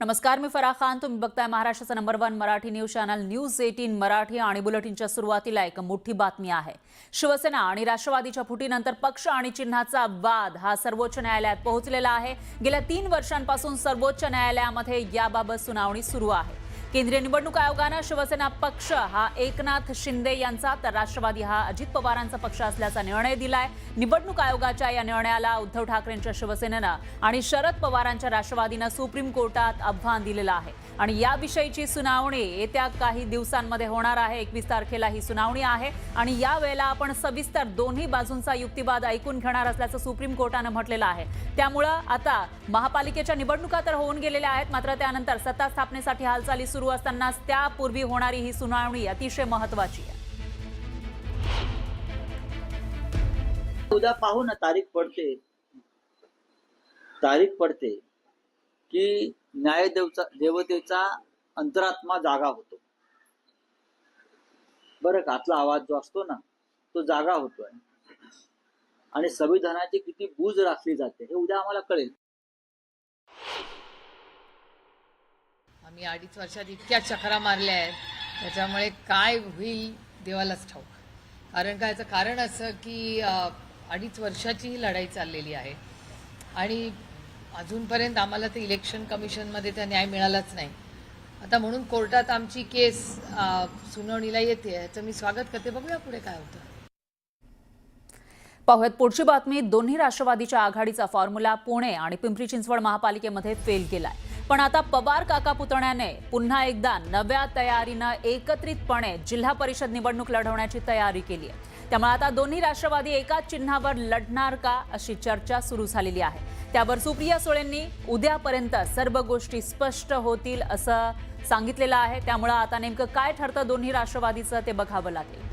नमस्कार, मी फराह खान. तुम्ही बघताय महाराष्ट्राचा number 1 Marathi news channel news 18 Marathi. आणि बुलेटिनच्या सुरुवातीला एक मोठी बातमी आहे. शिवसेना आणि राष्ट्रवादीच्या फुटीनंतर पक्ष आणि चिन्हाचा वाद हा सर्वोच्च न्यायालयात पोहोचलेला आहे. गेल्या 3 वर्षांपासून सर्वोच्च न्यायालयामध्ये याबाबत सुनावणी सुरू आहे. केंद्रीय निवडणूक आयोगाने शिवसेना पक्ष हा एकनाथ शिंदे यांचा तर राष्ट्रवादी हा अजित पवारांचा पक्ष असल्याचा निर्णय दिलाय. निवडणूक आयोगाच्या या निर्णयाला उद्धव ठाकरेंच्या शिवसेनेनं आणि शरद पवारांच्या राष्ट्रवादीनं सुप्रीम कोर्टात आव्हान दिलेलं आहे. आणि याविषयीची सुनावणी येत्या काही दिवसांमध्ये होणार आहे. 21 तारखेला ही सुनावणी आहे आणि यावेळेला आपण सविस्तर दोन्ही बाजूंचा युक्तिवाद ऐकून घेणार असल्याचं सुप्रीम कोर्टानं म्हटलेलं आहे. त्यामुळे आता महापालिकेच्या निवडणुका तर होऊन गेलेल्या आहेत, मात्र त्यानंतर सत्ता स्थापनेसाठी हालचाली सुरू असतानाच त्यापूर्वी होणारी ही सुनावणी अतिशय महत्त्वाची आहे. उद्या पाहू ना, तारीख पडते की देवतेचा अंतरात्मा जागा होतो. बरं का, आतला आवाज जो असतो ना तो जागा होतोय आणि संविधानाची किती बूज राखली जाते हे उद्या आम्हाला कळेल. आम्ही 2.5 वर्षात इतक्या चक्रा मारल्या आहेत, त्याच्यामुळे काय होईल देवालाच ठाऊक. याचं कारण असं की 2.5 वर्षाची ही लढाई चाललेली आहे आणि अजूनपर्यंत आम्हाला ते इलेक्शन कमिशनमध्ये त्या न्याय मिळालाच नाही. आता म्हणून कोर्टात आमची केस सुनावणीला येते, याचं मी स्वागत करते. बघूया पुढे काय होतं. पाहुयात पुढची बातमी. दोन्ही राष्ट्रवादीच्या आघाडीचा फॉर्म्युला पुणे आणि पिंपरी चिंचवड महापालिकेमध्ये फेल केलाय. पण आता पवार काका पुतण्याने पुन्हा एकदा नव्या तयारीनं एकत्रितपणे जिल्हा परिषद निवडणूक लढवण्याची तयारी केली आहे. त्यामुळे आता दोन्ही राष्ट्रवादी एकाच चिन्हावर लढणार का अशी चर्चा सुरू झालेली आहे. त्यावर सुप्रिया सुळेंनी उद्यापर्यंत सर्व गोष्टी स्पष्ट होतील असं सांगितलेलं आहे. त्यामुळे आता नेमकं काय ठरतं दोन्ही राष्ट्रवादीचं ते बघावं लागेल.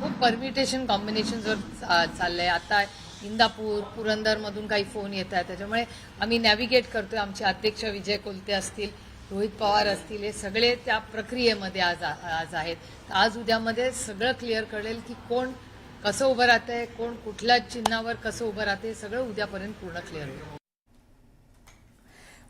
खूप परमिटेशन कॉम्बिनेशनवर चाललंय. आता इंदापूर पुरंदर मधून काही फोन येत आहेत, त्याच्यामुळे आम्ही नॅव्हिगेट करतोय. आमचे अध्यक्ष विजय कोलते असतील, रोहित पवार असतील, हे सगळे त्या प्रक्रियेमध्ये आज आहेत. आज उद्यामध्ये सगळं क्लिअर कळेल की कोण कसं उभं राहतंय, कोण कुठल्या चिन्हावर कसं उभं राहते, सगळं उद्यापर्यंत पूर्ण क्लिअर होईल.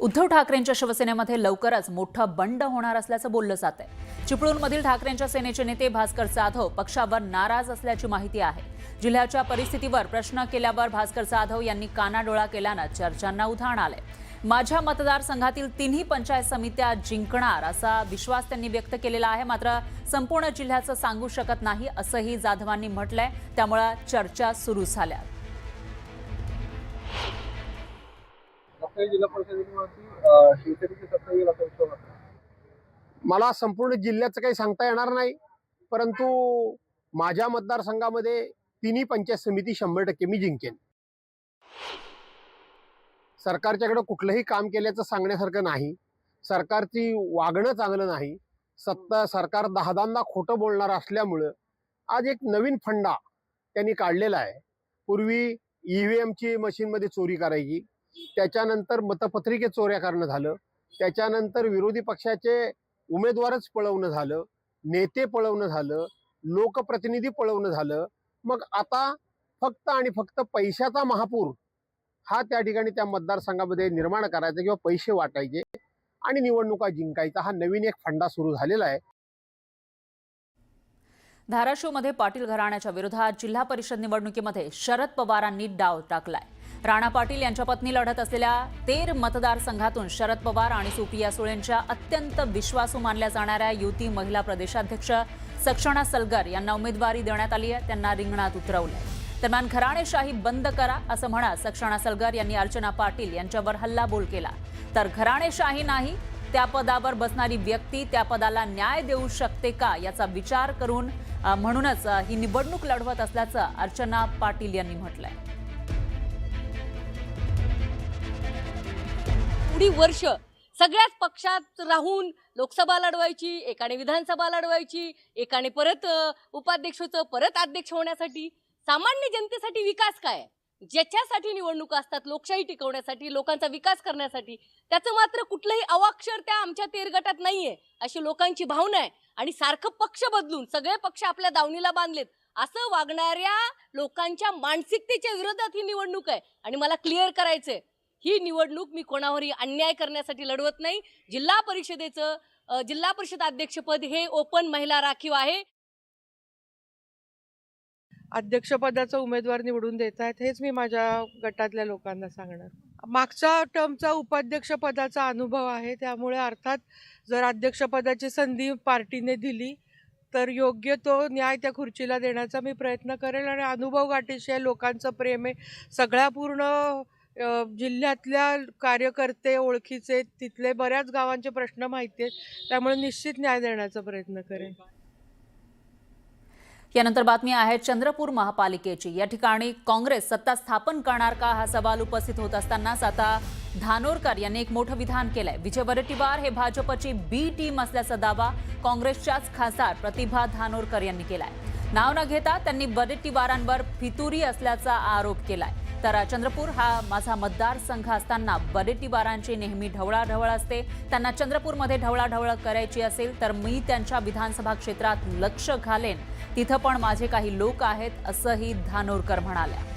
उद्धव ठाकरेंच्या शिवसेनेमध्ये लवकरच मोठं बंड होणार असल्याचं बोललं जात आहे. चिपळूणमधील ठाकरेंच्या सेनेचे नेते भास्कर जाधव पक्षावर नाराज असल्याची माहिती आहे. जिल्ह्याच्या परिस्थितीवर प्रश्न केल्यावर भास्कर जाधव यांनी कानाडोळा केल्यानं चर्चांना उधाण आले. माझ्या मतदारसंघातील 3ही पंचायत समित्या जिंकणार असा विश्वास त्यांनी व्यक्त केलेला आहे. मात्र संपूर्ण जिल्ह्याचं सांगू शकत नाही असंही जाधवांनी म्हटलंय. त्यामुळे चर्चा सुरू झाल्या. मला संपूर्ण जिल्ह्याचं काही सांगता येणार नाही, परंतु माझ्या मतदारसंघामध्ये 3ही पंचायत समिती 100% मी जिंकेन. सरकारच्याकडे कुठलंही काम केल्याचं सांगण्यासारखं नाही. सरकारची वागणं चांगलं नाही. सरकार 10दा खोटं बोलणार असल्यामुळं आज एक नवीन फंडा त्यांनी काढलेला आहे. पूर्वी EVMची मशीनमध्ये चोरी करायची, त्याच्यानंतर मतपत्रिके चोऱ्या करणं झालं, त्याच्यानंतर विरोधी पक्षाचे उमेदवारच पळवणं झालं, नेते पळवणं झालं, लोकप्रतिनिधी पळवणं झालं. मग आता फक्त आणि फक्त पैशाचा महापूर हा त्या ठिकाणी त्या मतदारसंघामध्ये निर्माण करायचा किंवा पैसे वाटायचे आणि निवडणुका जिंकायचा हा नवीन एक फंडा सुरू झालेला आहे. धाराशिवमध्ये पाटील घराण्याच्या विरोधात जिल्हा परिषद निवडणुकीमध्ये शरद पवारांनी डाव टाकलाय. राणा पाटील यांच्या पत्नी लढत असलेल्या तेर मतदारसंघातून शरद पवार आणि सुप्रिया सुळेंच्या अत्यंत विश्वासू मानल्या जाणाऱ्या युती महिला प्रदेशाध्यक्ष सक्षणा सलगर यांना उमेदवारी देण्यात आली आहे. त्यांना रिंगणात उतरवलंय. दरम्यान घराणेशाही बंद करा असं म्हणत सक्षणा सलगर यांनी अर्चना पाटील यांच्यावर हल्लाबोल केला. तर घराणेशाही नाही, त्या पदावर बसणारी व्यक्ती त्या पदाला न्याय देऊ शकते का याचा विचार करून म्हणूनच ही निवडणूक लढवत असल्याचं अर्चना पाटील यांनी म्हटलंय. पुढी वर्ष सगळ्याच पक्षात राहून लोकसभा लढवायची, एकाने विधानसभा लढवायची, एकाने परत उपाध्यक्षाचं परत अध्यक्ष होण्यासाठी. सामान्य जनतेसाठी विकास काय आहे? ज्याच्यासाठी निवडणुका असतात, लोकशाही टिकवण्यासाठी, लोकांचा विकास करण्यासाठी, त्याचं मात्र कुठलंही अवाक्षर त्या आमच्या तेर गटात नाहीये अशी लोकांची भावना आहे. आणि सारखं पक्ष बदलून सगळे पक्ष आपल्या दावणीला बांधलेत असं वागणाऱ्या लोकांच्या मानसिकतेच्या विरोधात ही निवडणूक आहे आणि मला क्लिअर करायचंय, ही निवडणूक मी कोणावरही अन्याय करण्यासाठी लढवत नाही. जिल्हा परिषद अध्यक्षपद हे ओपन महिला राखीव आहे. अध्यक्षपदाचा उमेदवार निवडून देत आहेत हेच मी माझ्या गटातल्या लोकांना सांगणार. मागच्या टर्मचा उपाध्यक्षपदाचा अनुभव आहे, त्यामुळे अर्थात जर अध्यक्षपदाची संधी पार्टीने दिली तर योग्य तो न्याय त्या खुर्चीला देण्याचा मी प्रयत्न करेल. आणि अनुभव गाठीशी लोकांचं प्रेम आहे, सगळ्या पूर्ण जिल्ह्यातल्या कार्यकर्ते ओळखीचे, तिथले बऱ्याच गावांचे प्रश्न माहिती आहेत, त्यामुळे निश्चित न्याय देण्याचा प्रयत्न करेन. यानंतर बातमी आहे चंद्रपूर महापालिकेची. या ठिकाणी काँग्रेस सत्ता स्थापन करणार का हा सवाल उपस्थित होत असतानाच आता धानोरकर यांनी एक मोठं विधान केलंय. विजय वडेट्टीवार हे भाजपची बी टीम असल्याचा दावा काँग्रेसच्याच खासदार प्रतिभा धानोरकर यांनी केलाय. नाव न घेता त्यांनी वडेट्टीवारांवर फितुरी असल्याचा आरोप केलाय. तर चंद्रपूर हा माझा मतदारसंघ असताना वडेट्टीवारांची नेहमी ढवळाढवळ असते. त्यांना चंद्रपूरमध्ये ढवळाढवळ करायची असेल तर मी त्यांच्या विधानसभा क्षेत्रात लक्ष घालेन, तिथं पण माझे काही लोक आहेत, असंही धानोरकर म्हणाल्या.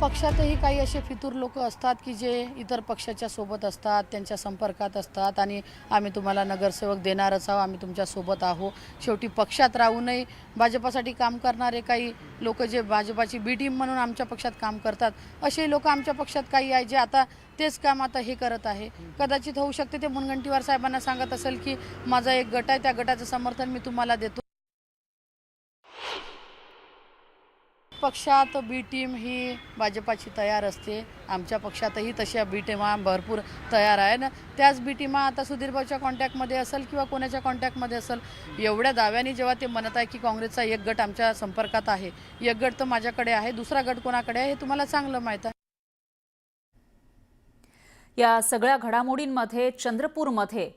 पक्षातही काही असे फितूर लोक असतात की जे इतर पक्षाच्या सोबत असतात, त्यांच्या संपर्कात असतात आणि आम्ही तुम्हाला नगरसेवक देणारच आहोत, आम्ही तुमच्या सोबत आहोत. शेवटी पक्षात राहूनही भाजपासाठी काम करणारे काही लोक जे भाजपाची बी टीम म्हणून आमच्या पक्षात काम करतात, असे लोक आमच्या पक्षात काही आहे जे आता तेच काम आता हे करत आहे. कदाचित होऊ शकते ते मुनगंटीवार साहेबांना सांगत असेल की माझा एक गट आहे, त्या गटाचं समर्थन मी तुम्हाला देतो. पक्षात बी टीम ही भाजपाची तयार असते, आमच्या पक्षातही तशा बी टीमा भरपूर तयार आहे ना. त्याच बी टीमा आता सुधीरभाऊच्या कॉन्टॅक्टमध्ये असेल किंवा कोणाच्या कॉन्टॅक्टमध्ये असेल. एवढ्या दाव्याने जेव्हा ते म्हणत आहे की काँग्रेसचा एक गट आमच्या संपर्कात आहे, एक गट तर माझ्याकडे आहे, दुसरा गट कोणाकडे आहे हे तुम्हाला चांगलं माहीत आहे. या सगळ्या घडामोडींमध्ये चंद्रपूरमध्ये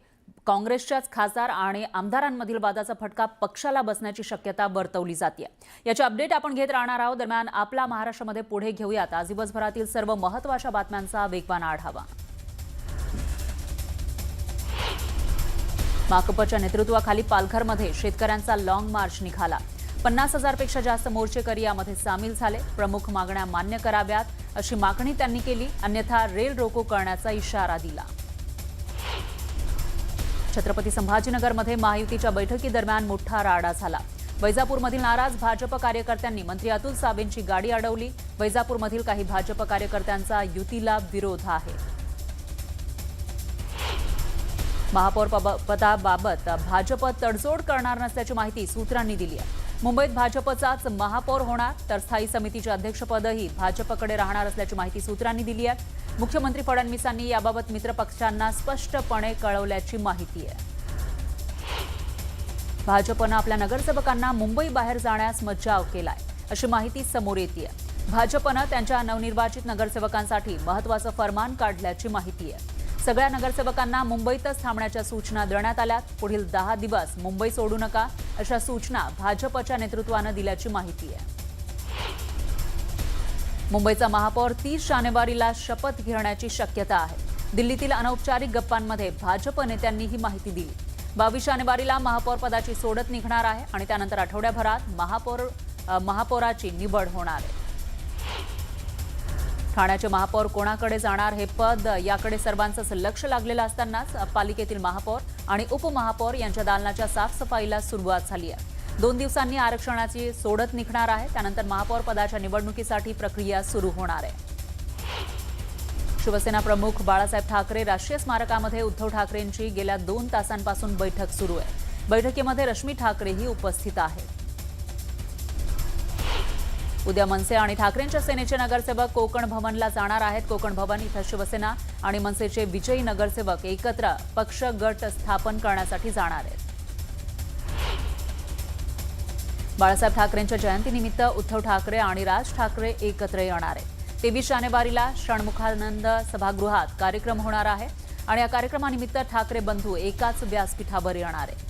काँग्रेसच्याच खासदार आणि आमदारांमधील वादाचा फटका पक्षाला बसण्याची शक्यता वर्तवली जाते. याची अपडेट आपण घेत राहणार आहोत. दरम्यान आपला महाराष्ट्रामध्ये पुढे घेऊयात आज दिवसभरातील सर्व महत्त्वाच्या बातम्यांचा वेगवान आढावा. माकपच्या नेतृत्वाखाली पालघरमध्ये शेतकऱ्यांचा लॉंग मार्च निघाला. 50,000 पेक्षा जास्त मोर्चेकरी यामध्ये सामील झाले. प्रमुख मागण्या मान्य कराव्यात अशी मागणी त्यांनी केली, अन्यथा रेल रोको करण्याचा इशारा दिला. छत्रपती संभाजीनगरमध्ये महायुतीच्या बैठकीदरम्यान मोठा राडा झाला. वैजापूरमधील नाराज भाजप कार्यकर्त्यांनी मंत्री अतुल सावेंची गाडी अडवली. वैजापूरमधील काही भाजप कार्यकर्त्यांचा युतीला विरोध आहे. महापौर पदाबाबत भाजप तडजोड करणार नसल्याची माहिती सूत्रांनी दिली आहे. मुंबईत भाजपचाच महापौर होणार, तर स्थायी समितीचे अध्यक्षपदही भाजपकडे राहणार असल्याची माहिती सूत्रांनी दिली आहे. मुख्यमंत्री फडणवीसांनी याबाबत मित्रपक्षांना स्पष्टपणे कळवल्याची माहिती आहे. भाजपनं आपल्या नगरसेवकांना मुंबई बाहेर जाण्यास मज्जाव केलाय अशी माहिती समोर येते. भाजपनं त्यांच्या नवनिर्वाचित नगरसेवकांसाठी महत्त्वाचं फरमान काढल्याची माहिती आहे. सगळ्या नगरसेवकांना मुंबईतच थांबण्याच्या सूचना देण्यात आल्या. पुढील 10 दिवस मुंबई सोडू नका अशा सूचना भाजपच्या नेतृत्वानं दिल्याची माहिती आहे. मुंबईचा महापौर 30 जानेवारीला शपथ घेण्याची शक्यता आहे. दिल्लीतील अनौपचारिक गप्पांमध्ये भाजप नेत्यांनी ही माहिती दिली. 22 जानेवारीला महापौर पदाची सोडत निघणार आहे आणि त्यानंतर आठवड्याभरात महापौराची निवड होणार आहे. ठाण्याचे महापौर कोणाकडे जाणार हे पद याकडे सर्वांचंच लक्ष लागलेलं असतानाच पालिकेतील महापौर आणि उपमहापौर यांच्या दालनाच्या साफसफाईला सुरुवात झाली आहे. 2 दिवसांनी आरक्षणाची सोडत निघणार आहे. त्यानंतर महापौर पदाच्या निवडणुकीसाठी प्रक्रिया सुरू होणार आहे. शिवसेना प्रमुख बाळासाहेब ठाकरे राष्ट्रीय स्मारकामध्ये उद्धव ठाकरेंची गेल्या 2 तासांपासून बैठक सुरू आहे. बैठकीमध्ये रश्मी ठाकरेही उपस्थित आहेत. उद्या मनसे आणि ठाकरेंच्या सेनेचे नगरसेवक कोकण भवनला जाणार आहेत. कोकण भवन इथं शिवसेना आणि मनसेचे विजयी नगरसेवक एकत्र पक्ष गट स्थापन करण्यासाठी जाणार आहेत. बाळासाहेब ठाकरेंच्या जयंतीनिमित्त उद्धव ठाकरे आणि राज ठाकरे एकत्र येणार आहेत. 23 जानेवारीला षण्मुखानंद सभागृहात कार्यक्रम होणार आहे आणि या कार्यक्रमानिमित्त ठाकरे बंधू एकाच व्यासपीठावर येणार आहेत.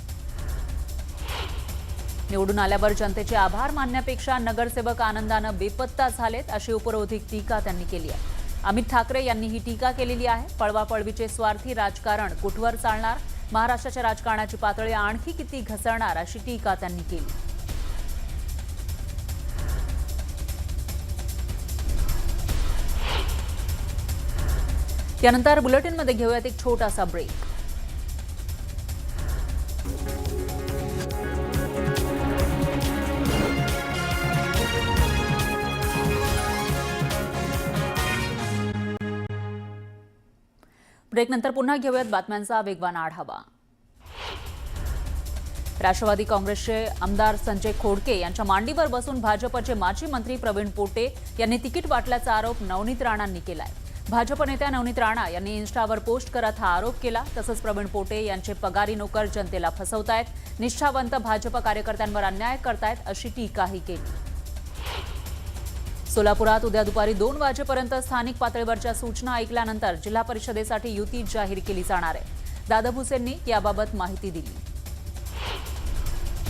निवडून आल्यावर जनतेचे आभार मानण्यापेक्षा नगरसेवक आनंदानं बेपत्ता झालेत अशी उपरोधिक टीका त्यांनी केली आहे. अमित ठाकरे यांनी ही टीका केलेली आहे. पळवापळवीचे स्वार्थी राजकारण कुठवर चालणार, महाराष्ट्राच्या राजकारणाची पातळी आणखी किती घसरणार अशी टीका त्यांनी केली. त्यानंतर बुलेटिनमध्ये घेऊयात एक छोटासा ब्रेक. ब्रेकनंतर पुन्हा घेऊयात बातम्यांचा वेगवान आढावा. राष्ट्रवादी काँग्रेसचे आमदार संजय खोडके यांच्या मांडीवर बसून भाजपचे माजी मंत्री प्रवीण पोटे यांनी तिकीट वाटल्याचा आरोप नवनीत राणांनी केलाय. भाजप नेत्या नवनीत राणा यांनी इन्स्टावर पोस्ट करत हा आरोप केला. तसंच प्रवीण पोटे यांचे पगारी नोकर जनतेला फसवतायत, निष्ठावंत भाजप कार्यकर्त्यांवर अन्याय करतायत अशी टीकाही केली. सोलापुरात उद्या दुपारी 2 वाजेपर्यंत स्थानिक पातळीवरच्या सूचना ऐकल्यानंतर जिल्हा परिषदेसाठी युती जाहीर केली जाणार आहे. दादा भुसेंनी याबाबत माहिती दिली.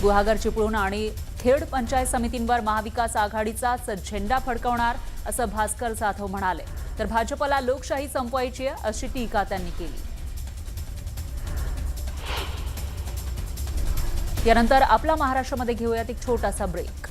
गुहागर, चिपळूण आणि खेड पंचायत समितींवर महाविकास आघाडीचाच झेंडा फडकवणार असं भास्कर जाधव म्हणाले. तर भाजपला लोकशाही संपवायची आहे अशी टीका त्यांनी केली. यानंतर आपला महाराष्ट्रामध्ये घेऊयात एक छोटासा ब्रेक.